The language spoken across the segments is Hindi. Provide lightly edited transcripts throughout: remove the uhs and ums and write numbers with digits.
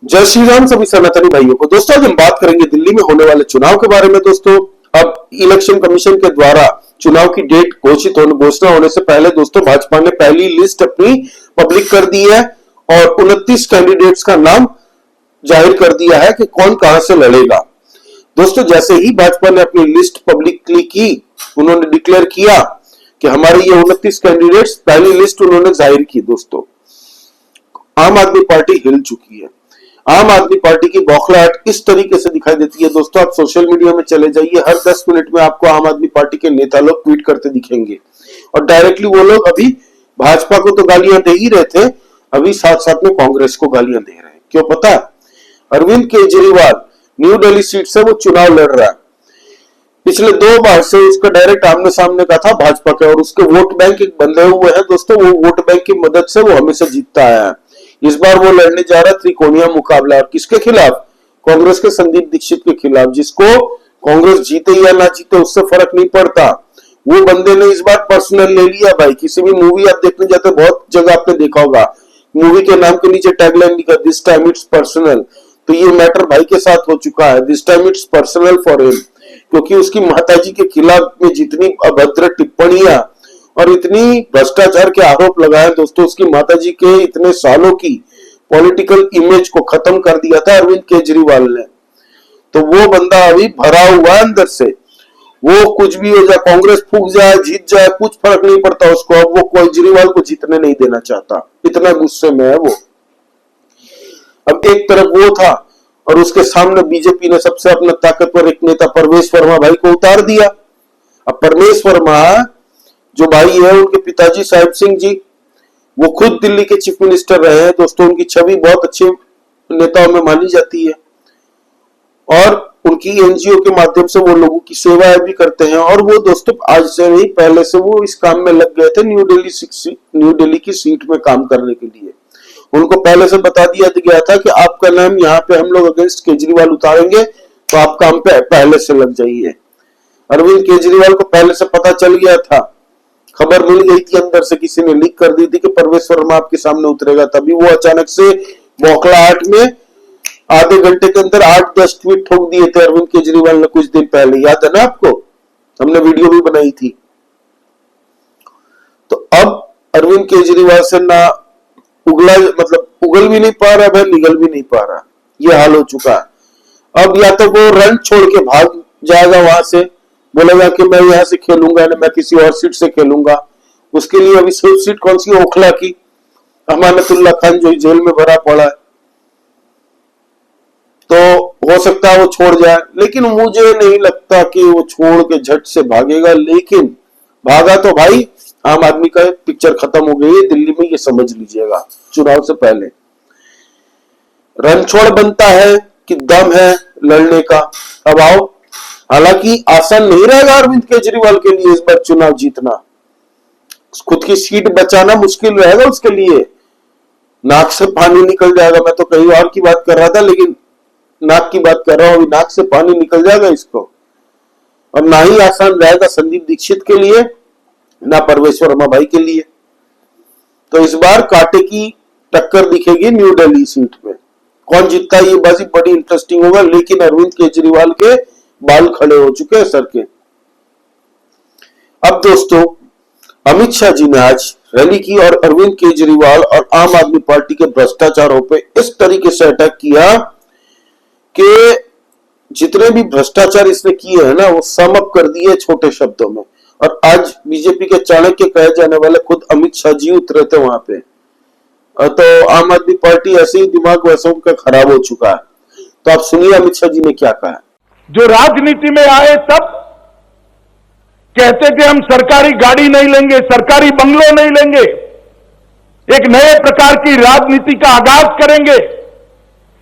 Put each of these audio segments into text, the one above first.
जय श्री राम सभी सनातनी भाइयों को। दोस्तों आज हम बात करेंगे दिल्ली में होने वाले चुनाव के बारे में। दोस्तों अब इलेक्शन कमीशन के द्वारा चुनाव की डेट घोषणा होने से पहले दोस्तों भाजपा ने पहली लिस्ट अपनी पब्लिक कर दी है और 29 कैंडिडेट्स का नाम जाहिर कर दिया है कि कौन कहां से लड़ेगा। दोस्तों जैसे ही भाजपा ने अपनी लिस्ट पब्लिकली की, उन्होंने डिक्लेयर किया कि हमारे ये 29 कैंडिडेट्स, पहली लिस्ट उन्होंने जाहिर की। दोस्तों आम आदमी पार्टी हिल चुकी है। आम आदमी पार्टी की बौखलाहट इस तरीके से दिखाई देती है। दोस्तों आप सोशल मीडिया में चले जाइए, हर 10 मिनट में आपको आम आदमी पार्टी के नेता लोग ट्वीट करते दिखेंगे और डायरेक्टली वो लोग अभी भाजपा को तो गालियां दे ही रहे थे, अभी साथ साथ में कांग्रेस को गालियां दे रहे हैं। क्यों पता? अरविंद केजरीवाल न्यू दिल्ली सीट से वो चुनाव लड़ रहा है। पिछले 2 बार से उसका डायरेक्ट आमने सामने का था भाजपा के, और उसके वोट बैंक एक बंधे हुए हैं। दोस्तों वो वोट बैंक की मदद से वो हमेशा जीतता आया है। इस बार वो लड़ने जा रहा त्रिकोणीय मुकाबला, और किसके खिलाफ? कांग्रेस के संदीप दीक्षित के खिलाफ, जिसको कांग्रेस जीते या ना जीते उससे फर्क नहीं पड़ता। वो बंदे ने इस बार पर्सनल ले लिया भाई। किसी भी मूवी आप देखने जाते, बहुत जगह आपने देखा होगा, मूवी के नाम के नीचे टैगलाइन लिखा दिस टाइम इट्स पर्सनल। तो ये मैटर भाई के साथ हो चुका है, this time it's personal for him, क्योंकि उसकी माताजी के खिलाफ में जितनी अभद्र टिप्पणियां और इतनी भ्रष्टाचार के आरोप लगाए दोस्तों, उसकी माताजी के इतने सालों की पॉलिटिकल इमेज को खत्म कर दिया था अरविंद केजरीवाल ने। तो वो बंदा अभी भरा हुआ है अंदर से। वो कुछ भी हो जाए, कांग्रेस फूक जाए, जीत जाए, कुछ फर्क नहीं पड़ता उसको। अब वो केजरीवाल को जीतने नहीं देना चाहता, इतना गुस्से में है वो। अब एक तरफ वो था और उसके सामने बीजेपी ने सबसे अपना ताकतवर एक नेता परवेश वर्मा भाई को उतार दिया। अब परवेश वर्मा जो भाई है, उनके पिताजी साहिब सिंह जी, वो खुद दिल्ली के चीफ मिनिस्टर रहे हैं। दोस्तों उनकी छवि बहुत अच्छे नेताओं में मानी जाती है और उनकी एनजीओ के माध्यम से वो लोगों की सेवाएं भी करते हैं। और वो दोस्तों आज से नहीं, पहले से वो इस काम में लग गए थे, न्यू दिल्ली की सीट में काम करने के लिए। उनको पहले से बता दिया गया था कि आपका नाम यहाँ पे हम लोग अगेंस्ट केजरीवाल उतारेंगे, तो आप काम पे पहले से लग जाइए। अरविंद केजरीवाल को पहले से पता चल गया था, खबर मिल गई थी अंदर से, किसी ने लीक कर दी थी कि परवेश वर्मा आपके सामने उतरेगा। तभी वो अचानक से बौखलाहट में आधे घंटे के अंदर 8-10 ट्वीट ठोक दिए थे अरविंद केजरीवाल ने कुछ दिन पहले, याद है ना आपको? हमने वीडियो भी बनाई थी। तो अब अरविंद केजरीवाल से ना उगल भी नहीं पा रहा है, निगल भी नहीं पा रहा, ये हाल हो चुका है। अब या तो वो रन छोड़ के भाग जाएगा वहां से, बोलेगा कि मैं यहां से खेलूंगा ना, मैं किसी और सीट से खेलूंगा। उसके लिए अभी सेफ सीट कौन सी? ओखला की अमानतुल्लाह खान जो जेल में भरा पड़ा है। तो हो सकता है वो छोड़ जाए, लेकिन मुझे नहीं लगता कि वो छोड़ के झट से भागेगा। लेकिन भागा तो भाई आम आदमी का पिक्चर खत्म हो गई है दिल्ली में, ये समझ लीजिएगा। चुनाव से पहले रणछोड़ बनता है कि दम है लड़ने का। अब आओ, हालांकि आसान नहीं रहेगा अरविंद केजरीवाल के लिए इस बार चुनाव जीतना, खुद की सीट बचाना मुश्किल रहेगा उसके लिए। नाक से पानी निकल जाएगा। मैं तो कहीं और की बात कर रहा था, लेकिन नाक की बात कर रहा हूं, अभी नाक से पानी निकल जाएगा इसको। और ना ही आसान रहेगा संदीप दीक्षित के लिए, ना परवेश वर्मा भाई के लिए। तो इस बार कांटे की टक्कर दिखेगी न्यू दिल्ली सीट में। कौन जीतता है ये बाजी बड़ी इंटरेस्टिंग होगा, लेकिन अरविंद केजरीवाल के बाल खड़े हो चुके हैं सर के। अब दोस्तों अमित शाह जी ने आज रैली की और अरविंद केजरीवाल और आम आदमी पार्टी के भ्रष्टाचारों पे इस तरीके से अटैक किया कि जितने भी भ्रष्टाचार इसने किए हैं ना, वो सम अप कर दिए छोटे शब्दों में। और आज बीजेपी के चाणक्य कहे जाने वाले खुद अमित शाह जी उतरे थे वहां पे। तो आम आदमी पार्टी ऐसे ही दिमाग वैसा उनका खराब हो चुका है। तो आप सुनिए अमित शाह जी ने क्या कहा। जो राजनीति में आए तब कहते थे हम सरकारी गाड़ी नहीं लेंगे, सरकारी बंगलो नहीं लेंगे, एक नए प्रकार की राजनीति का आगाज करेंगे।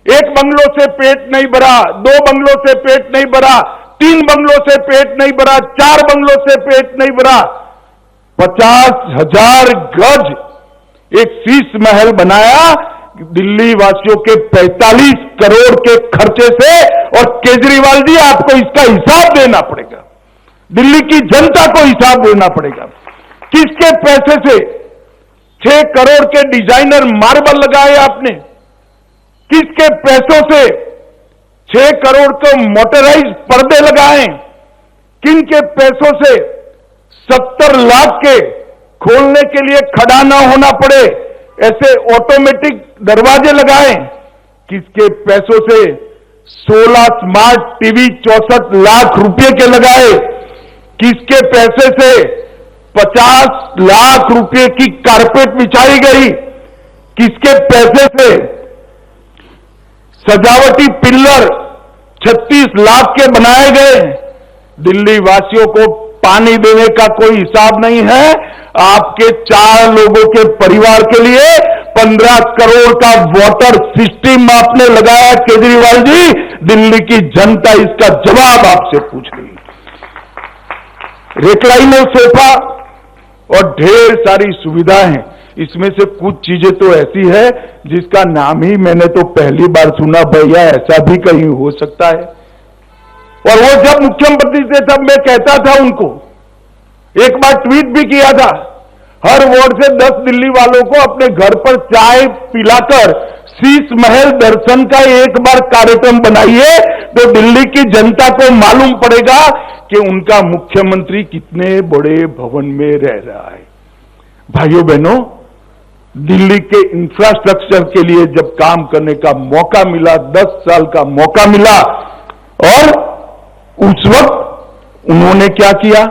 एक बंगलो से पेट नहीं भरा, 2 बंगलों से पेट नहीं भरा, 3 बंगलों से पेट नहीं भरा, 4 बंगलों से पेट नहीं भरा, 50,000 गज एक शीश महल बनाया दिल्ली वासियों के 45 करोड़ के खर्चे से। और केजरीवाल जी आपको इसका हिसाब देना पड़ेगा, दिल्ली की जनता को हिसाब देना पड़ेगा। किसके पैसे से 6 करोड़ के डिजाइनर मार्बल लगाए आपने, किसके पैसों से 6 करोड़ को मोटराइज पर्दे लगाए, किन के पैसों से 70 लाख के खोलने के लिए खड़ा ना होना पड़े ऐसे ऑटोमेटिक दरवाजे लगाए, किसके पैसों से 16 स्मार्ट टीवी 64 लाख रुपए के लगाए, किसके पैसे से 50 लाख रुपए की कारपेट बिछाई गई, किसके पैसे से सजावटी पिल्लर 36 लाख के बनाए गए। दिल्ली वासियों को पानी देने का कोई हिसाब नहीं है। आपके 4 लोगों के परिवार के लिए 15 करोड़ का वाटर सिस्टम आपने लगाया केजरीवाल जी। दिल्ली की जनता इसका जवाब आपसे पूछ रही है। रिक्लाइनर सोफा और ढेर सारी सुविधाएं हैं। इसमें से कुछ चीजें तो ऐसी है जिसका नाम ही मैंने तो पहली बार सुना। भैया ऐसा भी कहीं हो सकता है? और वो जब मुख्यमंत्री थे तब मैं कहता था उनको, एक बार ट्वीट भी किया था, हर वार्ड से 10 दिल्ली वालों को अपने घर पर चाय पिलाकर शीश महल दर्शन का एक बार कार्यक्रम बनाइए तो दिल्ली की जनता को मालूम पड़ेगा कि उनका मुख्यमंत्री कितने बड़े भवन में रह रहा है। भाइयों बहनों, दिल्ली के इंफ्रास्ट्रक्चर के लिए जब काम करने का मौका मिला, 10 साल का मौका मिला, और उस वक्त उन्होंने क्या किया?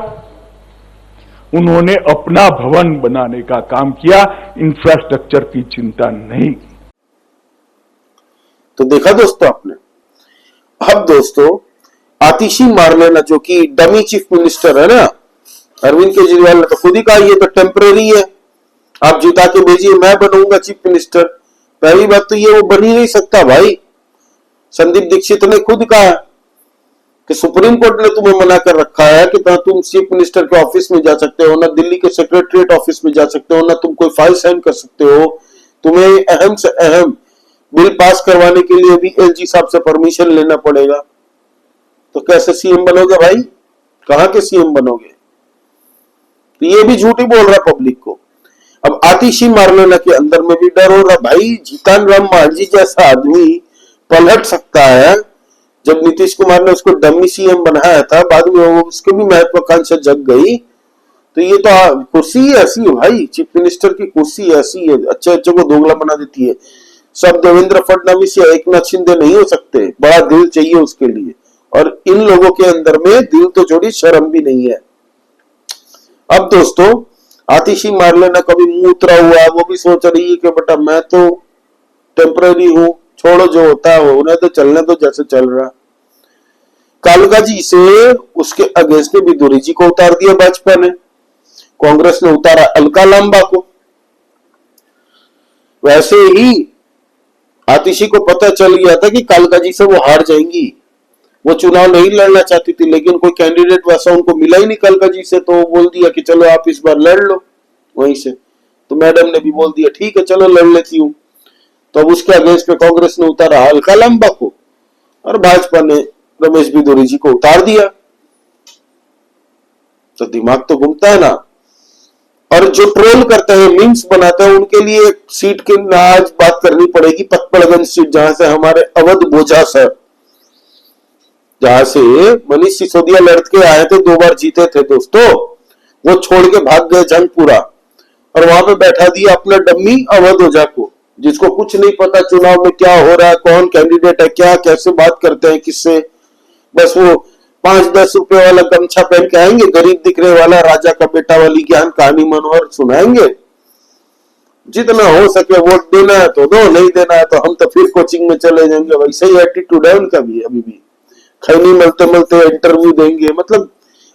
उन्होंने अपना भवन बनाने का काम किया, इंफ्रास्ट्रक्चर की चिंता नहीं की। तो देखा दोस्तों आपने। अब दोस्तों आतिशी मारलेना जो कि डमी चीफ मिनिस्टर है ना, अरविंद केजरीवाल ने तो खुद ही कहा ये तो टेम्परेरी है, आप जिता के भेजिए, मैं बनूंगा चीफ मिनिस्टर। पहली बात तो ये वो बन ही नहीं सकता भाई। संदीप दीक्षित ने खुद कहा कि सुप्रीम कोर्ट ने तुम्हें मना कर रखा है कि ना तुम चीफ मिनिस्टर के ऑफिस में जा सकते हो, ना दिल्ली के सेक्रेटरीट ऑफिस में जा सकते हो, ना तुम कोई फाइल साइन कर सकते हो। तुम्हें अहम से अहम बिल पास करवाने के लिए भी एलजी साहब से परमिशन लेना पड़ेगा। तो कैसे सीएम बनोगे भाई? कहां के सीएम बनोगे? तो ये भी झूठ ही बोल रहा पब्लिक को। अब आतिशी मारलेना के अंदर में भी डर हो रहा भाई। जीतन राम मांझी जैसा आदमी पलट सकता है। जब नीतीश कुमार ने उसको डमी सीएम बनाया था, बाद में वो उसकी भी महत्वाकांक्षा जग गई। तो ये तो कुर्सी ही ऐसी है भाई, चीफ मिनिस्टर की कुर्सी ऐसी है, अच्छे अच्छे को दोगला बना देती है। सब देवेंद्र फडणवीस या एकनाथ शिंदे नहीं हो सकते, बड़ा दिल चाहिए उसके लिए। और इन लोगों के अंदर में दिल तो छोड़ी शर्म भी नहीं है। अब दोस्तों आतिशी मारलेना कभी मुंह उतरा हुआ, वो भी सोच रही है कि बेटा मैं तो टेम्पररी हूं, छोड़ो जो होता है उन्हें तो चलने दो जैसे चल रहा। कालका जी से उसके अगेंस्ट में विदुरी जी को उतार दिया भाजपा ने, कांग्रेस ने उतारा अलका लांबा को। वैसे ही आतिशी को पता चल गया था कि कालका जी से वो हार जाएंगी। वो चुनाव नहीं लड़ना चाहती थी, लेकिन कोई कैंडिडेट वैसा उनको मिला ही नहीं कालका जी से, तो बोल दिया कि चलो आप इस बार लड़ लो वहीं से। तो मैडम ने भी बोल दिया ठीक है चलो लड़ लेती हूं। तो अब उसके अगेंस्ट में कांग्रेस ने उतारा अलका लांबा को और भाजपा ने रमेश बिदुरी जी को उतार दिया। तो दिमाग तो घूमता है ना। और जो ट्रोल करते हैं, मीम्स बनाते हैं, उनके लिए सीट की आज बात करनी पड़ेगी। पचपड़गंज सीट, जहां से हमारे अवध बोझा सर, जहां से मनीष सिसोदिया लड़के आए थे, 2 बार जीते थे दोस्तों, वो छोड़ के भाग गए जंगपुरा और वहां पे बैठा दिया अपना डम्मी अवध ओझा को, जिसको कुछ नहीं पता चुनाव में क्या हो रहा है, कौन कैंडिडेट है, क्या कैसे बात करते हैं किससे। बस वो 5-10 रुपए वाला गमछा पहन के आएंगे, गरीब दिखने वाला राजा का बेटा वाली ज्ञान कहानी मनोहर सुनाएंगे। जितना हो सके वोट देना है तो दो, नहीं देना है तो हम तो फिर कोचिंग में चले जाएंगे। वैसे ही एटीट्यूड है उनका भी। अभी भी खैनी मलते मलते इंटरव्यू देंगे, मतलब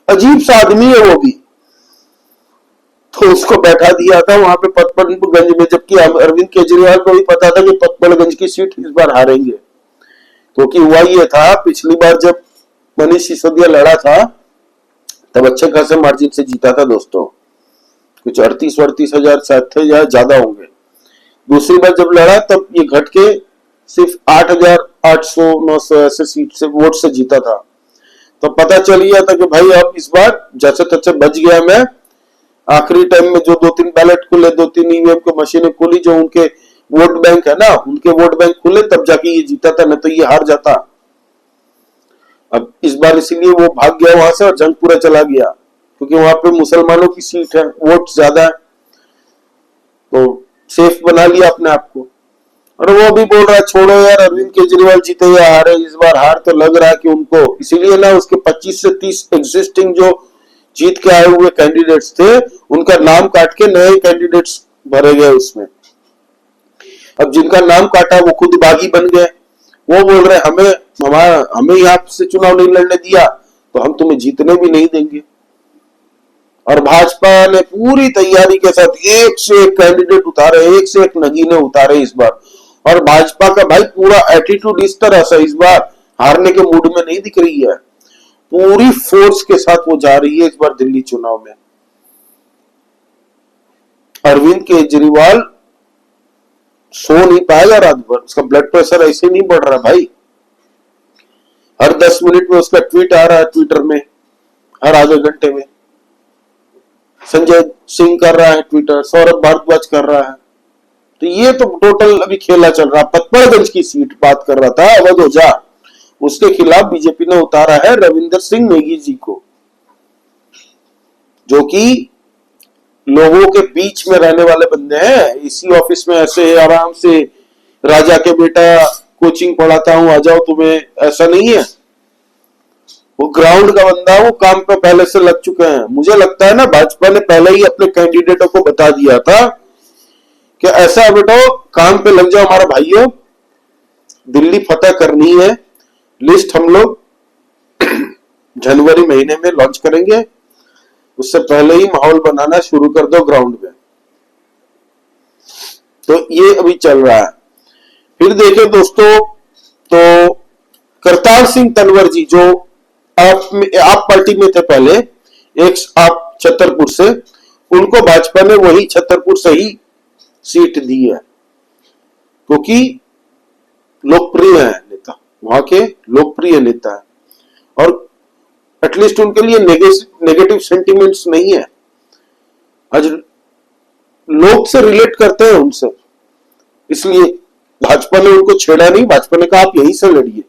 अजीब सा आदमी है वो भी। तो उसको बैठा दिया था वहां पे पचपड़गंज में, जबकि अरविंद केजरीवाल को भी पता था कि पचपड़गंज की सीट इस बार हारेंगे। क्योंकि हुआ ये था, पिछली बार जब मनीष सिसोदिया लड़ा था तब अच्छे खासे मार्जिन से जीता था दोस्तों, कुछ 38-38 हजार शायद थे या ज्यादा होंगे। दूसरी बार जब लड़ा तब ये घट के सिर्फ 8,800-900 ऐसे सीट से वोट से जीता था। तो पता चल गया था कि भाई अब इस बार जैसे तैसे बच गया मैं। आखिरी टाइम में जो 2-3 बैलेट खुले, 2-3 ईवीएम की मशीनें खुली, जो उनके वोट बैंक है ना, उनके वोट बैंक खुले तब जाके ये जीता था, नहीं तो ये हार जाता। अब इस बार इसीलिए वो भाग गया वहां से और जंग पूरा चला गया, क्योंकि वहां पे मुसलमानों की सीट है, वोट ज्यादा है, तो सेफ बना लिया अपने आप को। और वो भी बोल रहा है छोड़ो यार, अरविंद केजरीवाल जीते या हारे, इस बार हार तो लग रहा है कि उनको, इसीलिए ना उसके 25 से 30 एग्जिस्टिंग जो जीत के आए हुए कैंडिडेट्स थे उनका नाम काट के नए कैंडिडेट्स भरे गए उसमें। अब जिनका नाम काटा वो खुद बागी बन गए, वो बोल रहे हमें यहाँ से चुनाव नहीं लड़ने दिया तो हम तुम्हें जीतने भी नहीं देंगे। और भाजपा ने पूरी तैयारी के साथ एक से एक कैंडिडेट उतारे, एक से एक नगीने उतारे इस बार। और भाजपा का भाई पूरा एटीट्यूड इस तरह से इस बार हारने के मूड में नहीं दिख रही है, पूरी फोर्स के साथ वो जा रही है इस बार दिल्ली चुनाव में। अरविंद केजरीवाल सो नहीं पाएगा रात भर, उसका ब्लड प्रेशर ऐसे नहीं बढ़ रहा भाई। हर 10 मिनट में उसका ट्वीट आ रहा है ट्विटर में, हर आधे घंटे में। संजय सिंह कर रहा है ट्विटर, सौरभ भारद्वाज कर रहा है, तो ये तो टोटल अभी खेला चल रहा है। पतपड़गंज की सीट बात कर रहा था अवध ओझा, उसके खिलाफ बीजेपी ने उतारा है रविंदर सिंह नेगी जी को, जो कि लोगों के बीच में रहने वाले बंदे हैं। इसी ऑफिस में ऐसे आराम से राजा के बेटा कोचिंग पढ़ाता हूं आ जाओ तुम्हें, ऐसा नहीं है। वो ग्राउंड का बंदा, वो काम पे पहले से लग चुके हैं। मुझे लगता है ना भाजपा ने पहले ही अपने कैंडिडेटों को बता दिया था कि ऐसा बेटो काम पे लग जाओ हमारा भाइयों, दिल्ली फतेह करनी है। लिस्ट हम लोग जनवरी महीने में लॉन्च करेंगे, उससे पहले ही माहौल बनाना शुरू कर दो ग्राउंड में। तो ये अभी चल रहा है। फिर देखें दोस्तों, तो करतार सिंह तनवर जी जो आप पार्टी में थे पहले, एक आप छतरपुर से, उनको भाजपा ने वही छतरपुर से ही सीट दी है, क्योंकि लोकप्रिय है नेता, वहां के लोकप्रिय नेता है और एटलीस्ट उनके लिए नेगेटिव सेंटिमेंट्स नहीं है। आज लोग से रिलेट करते हैं उनसे, इसलिए भाजपा ने उनको छेड़ा नहीं। भाजपा ने कहा आप यहीं से लड़िए।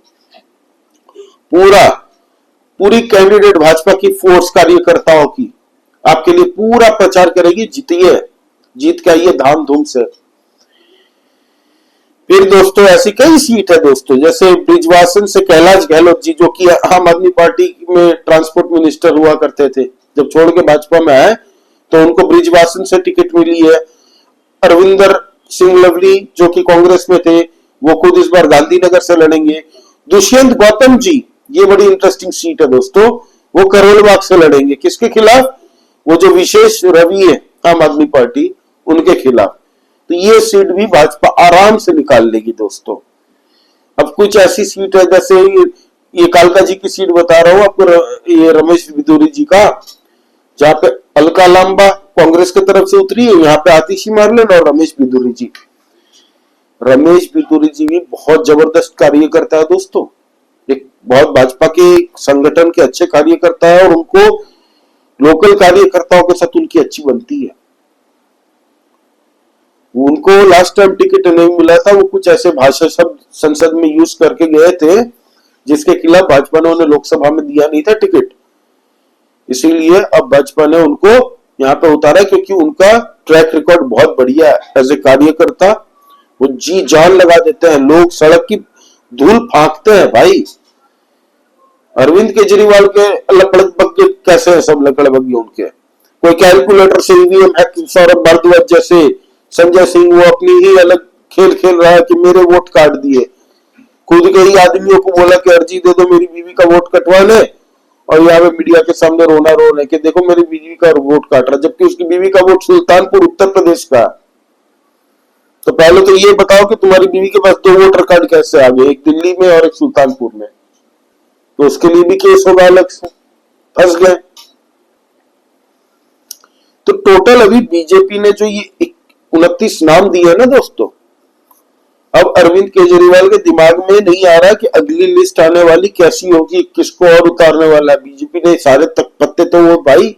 पूरी कैंडिडेट भाजपा की फोर्स कार्यकर्ताओं की आपके लिए पूरा प्रचार करेगी, जीतिए, जीत के आइए धाम धूम से। फिर दोस्तों ऐसी कई सीट है दोस्तों, जैसे ब्रिजवासन से कैलाश गहलोत जी, जो कि आम आदमी पार्टी में ट्रांसपोर्ट मिनिस्टर हुआ करते थे, जब छोड़ के भाजपा में आए तो उनको ब्रिजवासन से टिकट मिली है। अरविंदर सिंह लवली जो कि कांग्रेस में थे, वो खुद इस बार गांधीनगर से लड़ेंगे। दुष्यंत गौतम जी, ये बड़ी इंटरेस्टिंग सीट है दोस्तों, वो करोल बाग से लड़ेंगे। किसके खिलाफ? वो जो विशेष रवि है आम आदमी पार्टी, उनके खिलाफ। तो ये सीट भी भाजपा आराम से निकाल लेगी दोस्तों। अब कुछ ऐसी सीट है, जैसे ये कालका जी की सीट बता रहा हूं आपको, ये रमेश बिदूरी जी का, जहां पे अलका लांबा कांग्रेस की तरफ से उतरी है, यहाँ पे आतिशी मार्लेन और रमेश बिदूरी जी। रमेश बिदूरी जी भी बहुत जबरदस्त कार्य करता है दोस्तों, एक बहुत भाजपा के संगठन के अच्छे कार्यकर्ता है और उनको लोकल कार्यकर्ताओं के साथ उनकी अच्छी बनती है। उनको लास्ट टाइम टिकट नहीं मिला था, वो कुछ ऐसे भाषा शब्द संसद में यूज करके गए थे जिसके खिलाफ भाजपा ने उन्हें लोकसभा में दिया नहीं था टिकट, इसीलिए अब भाजपा ने उनको यहाँ पे उतारा, क्योंकि उनका ट्रैक रिकॉर्ड बहुत बढ़िया है। एज ए कार्यकर्ता वो जी जान लगा देते हैं, लोग सड़क की धूल फांकते हैं भाई। अरविंद केजरीवाल के लकड़बग्गे कैसे है, सब लकड़बग्गे उनके, कोई कैलकुलेटर से ईवीएम हैक, सौरभ भारद्वाज जैसे, संजय सिंह वो अपनी ही अलग खेल खेल रहा है कि मेरे वोट काट दिए, खुद के ही आदमियों को बोला कि अर्जी दे दो मेरी बीवी का वोट कटवा ले, और यहाँ पे मीडिया के सामने रोना रो रहे कि देखो मेरी बीवी का वोट काट रहा, जबकि उसकी बीवी का वोट सुल्तानपुर उत्तर प्रदेश का। तो पहले तो ये बताओ कि तुम्हारी बीवी के पास 2 वोटर कार्ड कैसे आ गए, एक दिल्ली में और एक सुल्तानपुर में, तो उसके लिए भी केस होगा अलग से, फंस गए। तो टोटल अभी बीजेपी ने जो ये 29 नाम दिए है ना दोस्तों, अब अरविंद केजरीवाल के दिमाग में नहीं आ रहा कि अगली लिस्ट आने वाली कैसी होगी, किसको और उतारने वाला है। बीजेपी ने सारे तक पत्ते तो वो भाई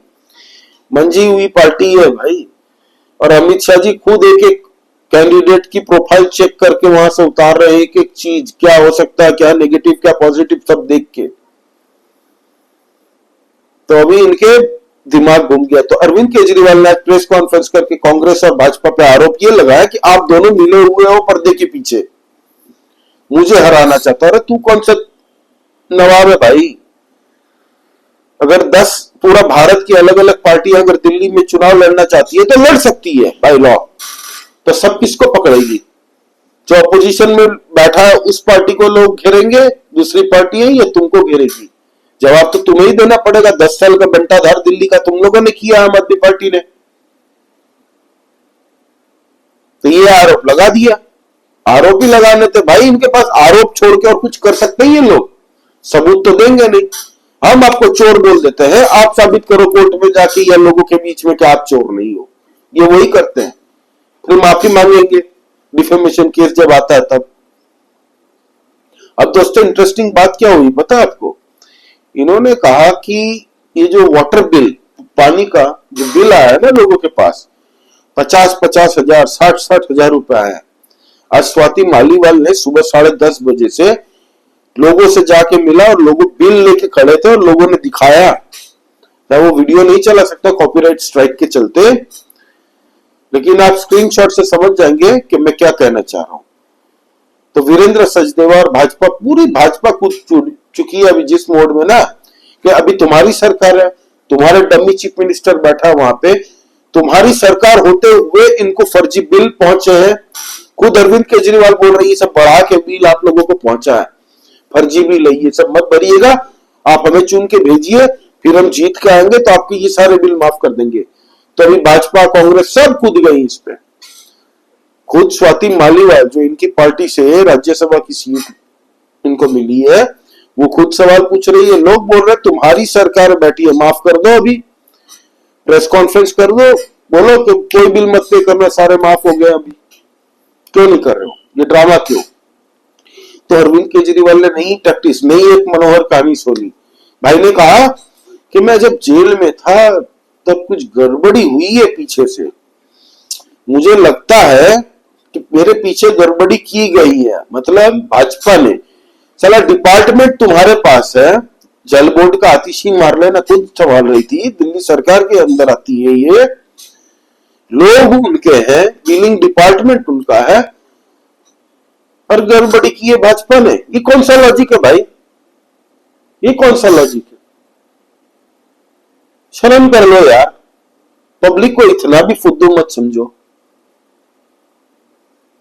मंजी हुई पार्टी है भाई, और अमित शाह जी खुद एक एक कैंडिडेट की प्रोफाइल चेक करके वहां से उतार रहे हैं एक एक चीज, क्या हो सकता है, क्या नेगेटिव क्या पॉजिटिव, सब देख के। तो अभी इनके दिमाग घूम गया। तो अरविंद केजरीवाल ने प्रेस कॉन्फ्रेंस करके कांग्रेस और भाजपा पे आरोप ये लगाया कि आप दोनों मिले हुए हो पर्दे के पीछे, मुझे हराना चाहता है। अरे तू कौन सा नवाब है भाई? अगर 10 पूरा भारत की अलग अलग पार्टियां अगर दिल्ली में चुनाव लड़ना चाहती है तो लड़ सकती है बाय लॉ, तो सब किसको पकड़ेगी? जो अपोजिशन में बैठा है उस पार्टी को लोग घेरेंगे, दूसरी पार्टी है या तुमको घेरेगी? जवाब तो तुम्हें ही देना पड़ेगा। 10 साल का बंटाधार दिल्ली का तुम लोगों ने किया, आम आदमी पार्टी ने। तो ये आरोप लगा दिया। आरोप ही लगाने थे भाई, इनके पास आरोप छोड़ के और कुछ कर सकते हैं ये लोग? सबूत तो देंगे नहीं। हम आपको चोर बोल देते हैं, आप साबित करो कोर्ट में जाके या लोगों के बीच में कि आप चोर नहीं हो। ये वही करते हैं, फिर माफी मांगेंगे डिफेमेशन केस जब आता है तब। अब दोस्तों इंटरेस्टिंग बात क्या हुई पता आपको? इन्होंने कहा कि ये जो वाटर बिल, पानी का जो बिल आया है ना लोगों के पास, 50-50 हजार, 60-60 हजार रुपए आया है। आज स्वाति मालीवाल ने सुबह 10:30 बजे से लोगों से जाके मिला और लोगों बिल लेके खड़े थे और लोगों ने दिखाया। वो वीडियो नहीं चला सकता कॉपीराइट स्ट्राइक के चलते, लेकिन आप स्क्रीनशॉट से समझ जाएंगे कि मैं क्या कहना चाह रहा हूं। तो वीरेंद्र सचदेवा और भाजपा, पूरी भाजपा कूद चुकी है अभी जिस मोड में ना, कि अभी तुम्हारी सरकार है, तुम्हारे डमी चीफ मिनिस्टर बैठा है वहां पे, तुम्हारी सरकार होते हुए इनको फर्जी बिल पहुंचे हैं। खुद अरविंद केजरीवाल बोल रही है सब बढ़ा के बिल आप लोगों को पहुंचा है, फर्जी बिल है, ये सब मत भरिएगा, आप हमें चुन के भेजिए, फिर हम जीत के आएंगे तो आपके ये सारे बिल माफ कर देंगे। तो अभी भाजपा कांग्रेस सब कूद गई इस पे। खुद स्वाति मालीवाल जो इनकी पार्टी से राज्यसभा की सीट इनको मिली है, वो खुद सवाल पूछ रही है। लोग बोल रहे तुम्हारी सरकार बैठी है, माफ कर दो, अभी प्रेस कॉन्फ्रेंस कर दो, बोलो कि कोई बिल मत पे करना, सारे माफ हो गए। अभी क्यों नहीं कर रहे हो? ये ड्रामा क्यों? तो अरविंद केजरीवाल ने नई टैक्टिस, नई एक मनोहर कहानी सुनी। भाई ने कहा कि मैं जब जेल में था तब कुछ गड़बड़ी हुई है पीछे से, मुझे लगता है कि मेरे पीछे गड़बड़ी की गई है। मतलब भाजपा ने, चला डिपार्टमेंट तुम्हारे पास है, जल बोर्ड का आतिशी मारलेना खुद संभाल रही थी, दिल्ली सरकार के अंदर आती है, ये लोग उनके हैं, बिलिंग डिपार्टमेंट उनका है, और गड़बड़ी की है भाजपा ने। ये कौन सा लॉजिक है भाई? ये कौन सा लॉजिक है? शर्म कर लो यार, पब्लिक को इतना भी फुद्दू मत समझो।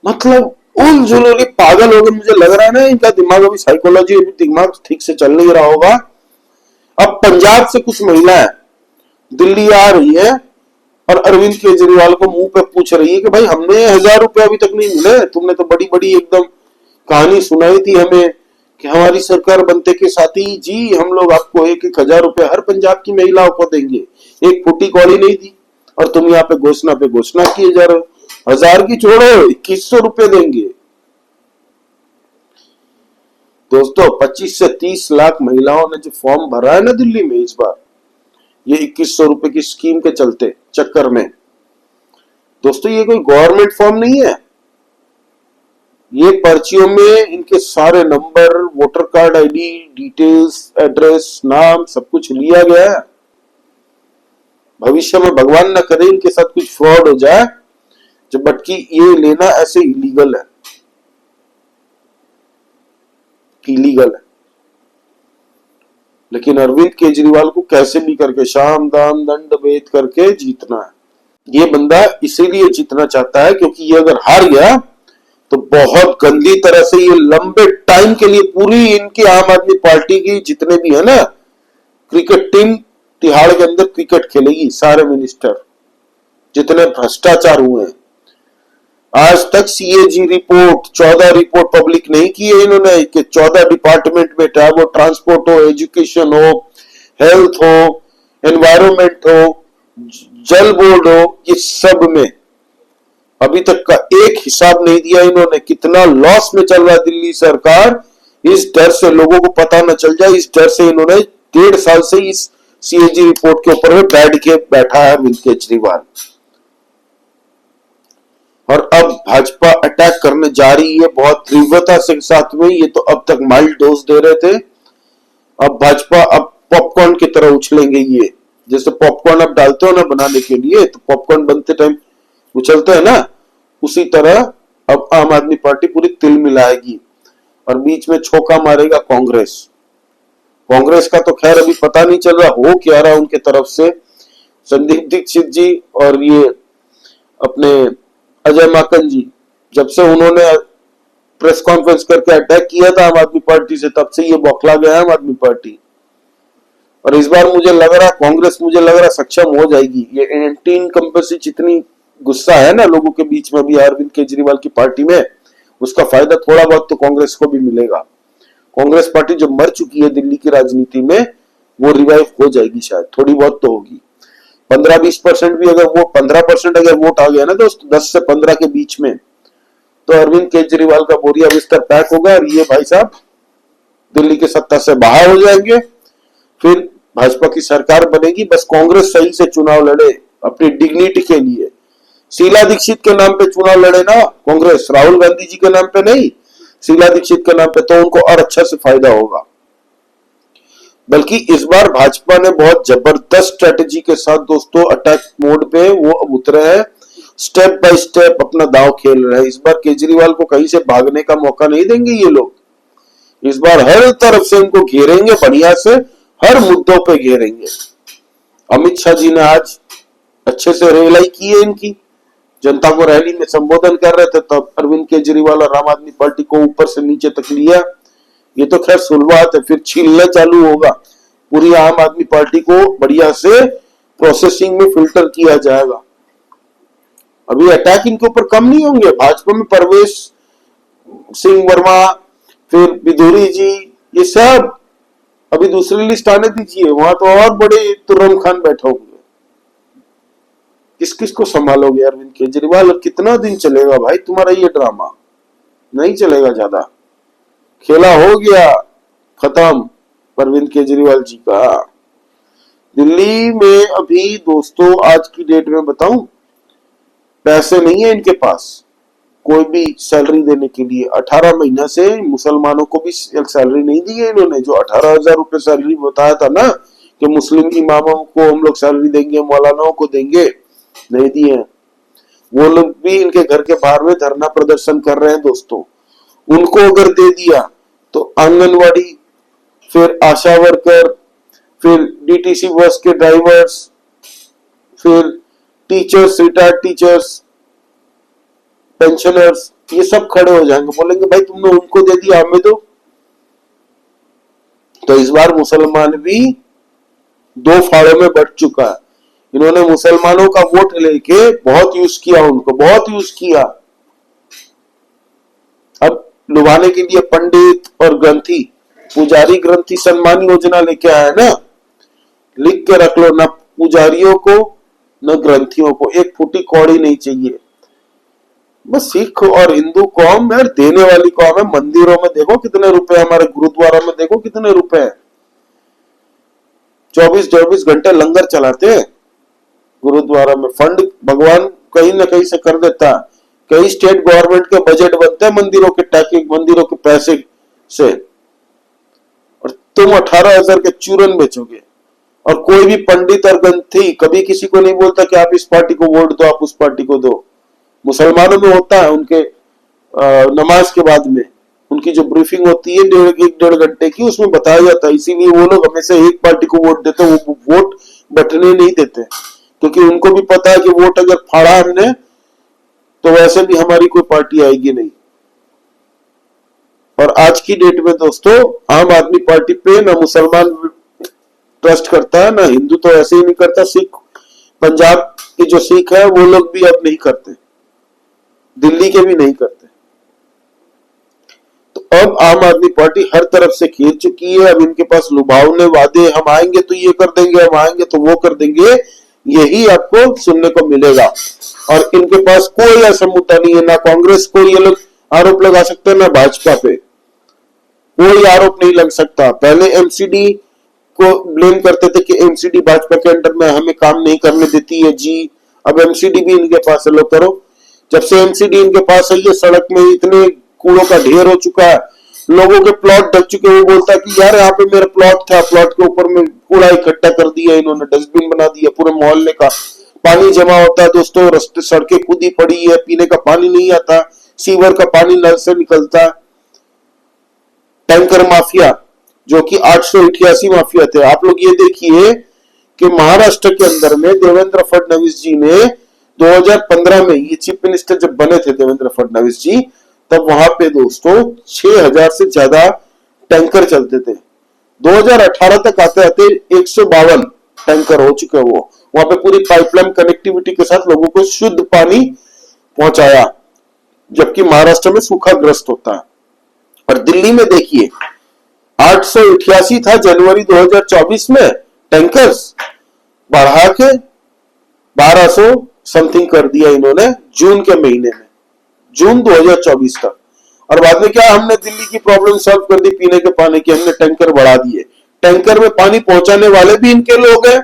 मतलब उन जुलूली पागल हो गए, मुझे लग रहा है ना इनका दिमाग अभी, साइकोलॉजी अभी दिमाग ठीक से चल नहीं रहा होगा। अब पंजाब से कुछ महिलाएं दिल्ली आ रही है और अरविंद केजरीवाल को मुंह पे पूछ रही है कि भाई हमने 1000 रुपए अभी तक नहीं मिले, तुमने तो बड़ी बड़ी एकदम कहानी सुनाई थी हमें कि हमारी सरकार बनते के साथ ही जी हम लोग आपको 1-1000 रुपए हर पंजाब की महिलाओं को देंगे। एक फूटी कौड़ी नहीं दी और तुम यहाँ पे घोषणा किए जा रहे हो। 1000 की छोड़ो, 2100 रुपए देंगे। दोस्तों 25 से 30 लाख महिलाओं ने जो फॉर्म भरा है ना दिल्ली में इस बार, ये 2100 रुपए की स्कीम के चलते चक्कर में, दोस्तों ये कोई गवर्नमेंट फॉर्म नहीं है। ये पर्चियों में इनके सारे number, voter card ID details, address, नाम सब कुछ लिया गया है। भविष्य में भगवान ना करे इनके साथ कुछ फ्रॉड हो जाए, जबकि ये लेना ऐसे इलीगल है, इलीगल है। लेकिन अरविंद केजरीवाल को कैसे भी करके शाम दाम दंड भेद करके जीतना है। ये बंदा इसीलिए जीतना चाहता है क्योंकि ये अगर हार गया तो बहुत गंदी तरह से ये लंबे टाइम के लिए पूरी इनकी आम आदमी पार्टी की जितने भी है ना क्रिकेट टीम, तिहाड़ के अंदर क्रिकेट खेलेगी। सारे मिनिस्टर जितने भ्रष्टाचार हुए हैं आज तक, सीएजी रिपोर्ट 14 रिपोर्ट पब्लिक नहीं की है इन्होंने कि 14 डिपार्टमेंट में, चाहे वो ट्रांसपोर्ट हो, एजुकेशन हो, हेल्थ हो, एनवायरमेंट हो, जल बोर्ड हो, ये सब में अभी तक का एक हिसाब नहीं दिया इन्होंने। कितना लॉस में चल रहा है दिल्ली सरकार, इस डर से लोगों को पता न चल जाए, इस डर से इन्होंने 1.5 साल से इस सीएजी रिपोर्ट के ऊपर में बैठ के बैठा है अरविंद केजरीवाल। और अब भाजपा अटैक करने जा रही है बहुत तीव्रता से साथ में। ये तो अब तक माइल्ड डोज दे रहे थे, अब भाजपा अब पॉपकॉर्न की तरह उछलेंगे। ये जैसे पॉपकॉर्न आप डालते हो ना बनाने के लिए, तो पॉपकॉर्न बनते टाइम उछलते हैं ना, उसी तरह अब आम आदमी पार्टी पूरी तिल मिलाएगी और बीच में छोका मारेगा कांग्रेस। कांग्रेस का तो खैर अभी पता नहीं चल रहा हो क्या रहा उनके तरफ से। संदीप दीक्षित जी और ये अपने अजय माकन जी, जब से उन्होंने प्रेस कॉन्फ्रेंस करके अटैक किया था आम आदमी पार्टी से, तब से ये बौखला गया आम आदमी पार्टी। और इस बार मुझे लग रहा कांग्रेस सक्षम हो जाएगी। ये एंटी इनकम्बेंसी जितनी गुस्सा है ना लोगों के बीच में भी अरविंद केजरीवाल की पार्टी में, उसका फायदा थोड़ा बहुत तो कांग्रेस को भी मिलेगा। कांग्रेस पार्टी जो मर चुकी है दिल्ली की राजनीति में, वो रिवाइव हो जाएगी, शायद थोड़ी बहुत तो होगी। 15-20% भी अगर वो 15% अगर वोट आ गया ना दोस्त, 10 से 15 के बीच में, तो अरविंद केजरीवाल का बोरिया बिस्तर पैक होगा और ये भाई साहब दिल्ली की सत्ता से बाहर हो जाएंगे। फिर भाजपा की सरकार बनेगी। बस कांग्रेस सही से चुनाव लड़े अपनी डिग्निटी के लिए। शीला दीक्षित के नाम पे चुनाव लड़े ना कांग्रेस, राहुल गांधी जी के नाम पे नहीं, शीला दीक्षित के नाम पे, तो उनको और अच्छा से फायदा होगा। बल्कि इस बार भाजपा ने बहुत जबरदस्त स्ट्रेटेजी के साथ दोस्तों अटैक मोड पे वो अब उतरे हैं, स्टेप बाय स्टेप अपना दांव खेल रहे हैं। इस बार केजरीवाल को कहीं से भागने का मौका नहीं देंगे ये लोग। इस बार हर तरफ से इनको घेरेंगे, बढ़िया से हर मुद्दों पे घेरेंगे। अमित शाह जी ने आज अच्छे से रेलाई की है इनकी, जनता को रैली में संबोधन कर रहे थे, तब अरविंद केजरीवाल और आम आदमी पार्टी को ऊपर से नीचे तक लिया। ये तो खैर सुलवात है, फिर छीलना चालू होगा। पूरी आम आदमी पार्टी को बढ़िया से प्रोसेसिंग में फिल्टर किया जाएगा। अभी अटैक इनके ऊपर कम नहीं होंगे। भाजपा में परवेश सिंह वर्मा, फिर बिधूरी जी, ये सब अभी दूसरी लिस्ट आने दीजिए, वहां तो और बड़े तुर्रम खान बैठा होंगे। किस किस को संभालोगे अरविंद केजरीवाल? और कितना दिन चलेगा भाई तुम्हारा ये ड्रामा? नहीं चलेगा ज्यादा, खेला हो गया खत्म अरविंद केजरीवाल जी का। दिल्ली में अभी दोस्तों आज की डेट में बताऊं, पैसे नहीं है इनके पास कोई भी सैलरी देने के लिए। 18 महीना से मुसलमानों को भी सैलरी नहीं दी है इन्होंने। जो 18,000 रुपए सैलरी बताया था ना कि मुस्लिम इमामों को हम लोग सैलरी देंगे, मौलानाओं को देंगे, नहीं दिए। वो लोग भी इनके घर के बाहर में धरना प्रदर्शन कर रहे हैं दोस्तों। उनको अगर दे दिया तो आंगनवाड़ी, फिर आशा वर्कर, फिर डीटीसी बस के ड्राइवर्स, फिर टीचर्स, रिटायर्ड टीचर्स, पेंशनर्स, ये सब खड़े हो जाएंगे, बोलेंगे भाई तुमने उनको दे दिया हमें दो। तो इस बार मुसलमान भी दो फाड़ों में बट चुका है। इन्होंने मुसलमानों का वोट लेके बहुत यूज किया, उनको बहुत यूज किया। अब लुभाने के लिए पंडित और ग्रंथी, पुजारी ग्रंथी सम्मान योजना लेके आया ना, लिख के रख लो, ना पुजारियों को न ग्रंथियों को एक फूटी कौड़ी नहीं चाहिए। बस सिख और हिंदू कौम यार देने वाली कौम है। मंदिरों में देखो कितने रुपए, हमारे गुरुद्वारा में देखो कितने रुपए हैं। 24-24 घंटे लंगर चलाते हैं गुरुद्वारा में। फंड भगवान कहीं ना कहीं से कर देता है। कई स्टेट गवर्नमेंट के बजट बनते हैं मंदिरों के टैक्स, मंदिरों के पैसे से, और तुम 18,000 के चूरन बेचोगे। और कोई भी पंडित और ग्रंथी कभी किसी को नहीं बोलता कि आप इस पार्टी को वोट दो, आप उस पार्टी को दो। मुसलमानों में होता है, उनके नमाज के बाद में उनकी जो ब्रीफिंग होती है 1.5 घंटे की, उसमें बताया जाता है। इसीलिए वो लोग हमेशा एक पार्टी को वोट देते हैं, वो वोट बटने नहीं देते, क्योंकि उनको भी पता है कि वोट अगर फाड़ा हमने तो वैसे भी हमारी कोई पार्टी आएगी नहीं। और आज की डेट में दोस्तों आम आदमी पार्टी पे ना मुसलमान ट्रस्ट करता है, ना हिंदू तो ऐसे ही नहीं करता। सिख, पंजाब के जो सिख है वो लोग भी अब नहीं करते, दिल्ली के भी नहीं करते। तो अब आम आदमी पार्टी हर तरफ से खेल चुकी है। अब इनके पास लुभावने वादे, हम आएंगे तो ये कर देंगे, हम आएंगे तो वो कर देंगे, यही आपको सुनने को मिलेगा। और इनके पास कोई ऐसा मुद्दा नहीं है, ना कांग्रेस को ये लोग आरोप लगा सकते हैं, ना भाजपा पे कोई आरोप नहीं लग सकता। पहले एमसीडी को ब्लेम करते थे कि एमसीडी भाजपा के अंडर में हमें काम नहीं करने देती है जी, अब एमसीडी भी इनके पास है, लो करो। जब से एमसीडी इनके पास है, ये सड़क में इतने कूड़ों का ढेर हो चुका है, लोगों के प्लॉट ढक चुके हैं। वो बोलता है कि यार यहाँ पे मेरा प्लॉट था, प्लॉट के ऊपर में कूड़ा इकट्ठा कर दिया इन्होंने, डस्टबिन बना दिया, पूरे मोहल्ले का पानी जमा होता है दोस्तों, रास्ते सड़कें खुदी पड़ी है, पीने का पानी नहीं आता, सीवर का पानी नल से निकलता। टैंकर माफिया, जो कि 888 माफिया थे। आप लोग ये देखिए कि महाराष्ट्र के अंदर में देवेंद्र फडणवीस जी ने 2015 में, ये चीफ मिनिस्टर जब बने थे देवेंद्र फडणवीस जी, तब वहां पे दोस्तों 6000 से ज्यादा टैंकर चलते थे। 2018 तक आते आते 152 टैंकर हो चुके हैं। वो वहां पे पूरी पाइपलाइन कनेक्टिविटी के साथ लोगों को शुद्ध पानी पहुंचाया, जबकि महाराष्ट्र में सूखाग्रस्त होता है। और दिल्ली में देखिए 888 था जनवरी 2024 में टैंकर्स, बढ़ा के 1200 समथिंग कर दिया इन्होंने जून के महीने में, जून 2024 तक। और बाद में क्या, हमने दिल्ली की प्रॉब्लम सॉल्व कर दी पीने के पानी की, हमने टैंकर बढ़ा दिए। टैंकर में पानी पहुंचाने वाले भी इनके लोग हैं,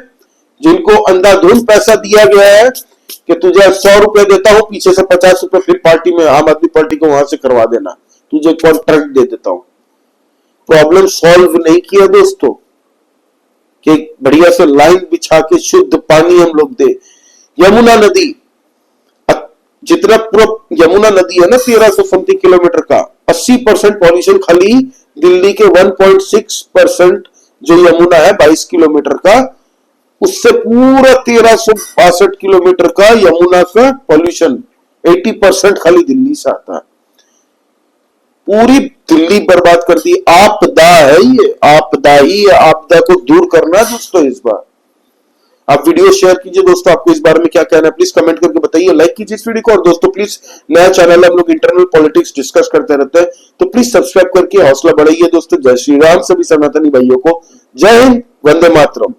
जिनको अंधाधुंध पैसा दिया गया है कि तुझे 100 रुपए देता हूं, पीछे से 50 रुपए फिर पार्टी में, आम आदमी पार्टी को वहां से करवा देना, तुझे कॉन्ट्रैक्ट दे देता हूं। प्रॉब्लम सॉल्व नहीं किया दोस्तों कि बढ़िया से लाइन बिछा के शुद्ध पानी हम लोग दे। यमुना नदी, जितना पूरा यमुना नदी है ना 1300 समथिंग किलोमीटर का, 80% पॉल्यूशन खाली दिल्ली के 1.6% जो यमुना है 22 किलोमीटर का, उससे पूरा 1362 किलोमीटर का यमुना का पॉल्यूशन 80% खाली दिल्ली से आता है। पूरी दिल्ली बर्बाद कर दी। आपदा है ये, आपदा ही है। आपदा को दूर करना दोस्तों इस बार। आप वीडियो शेयर कीजिए दोस्तों, आपको इस बारे में क्या कहना है प्लीज कमेंट करके बताइए, लाइक कीजिए इस वीडियो को। और दोस्तों प्लीज, नया चैनल है, हम लोग इंटरनल पॉलिटिक्स डिस्कस करते रहते हैं, तो प्लीज सब्सक्राइब करके हौसला बढ़ाइए दोस्तों। जय श्री राम सभी सनातनी भाइयों को। जय हिंद, वंदे मातरम।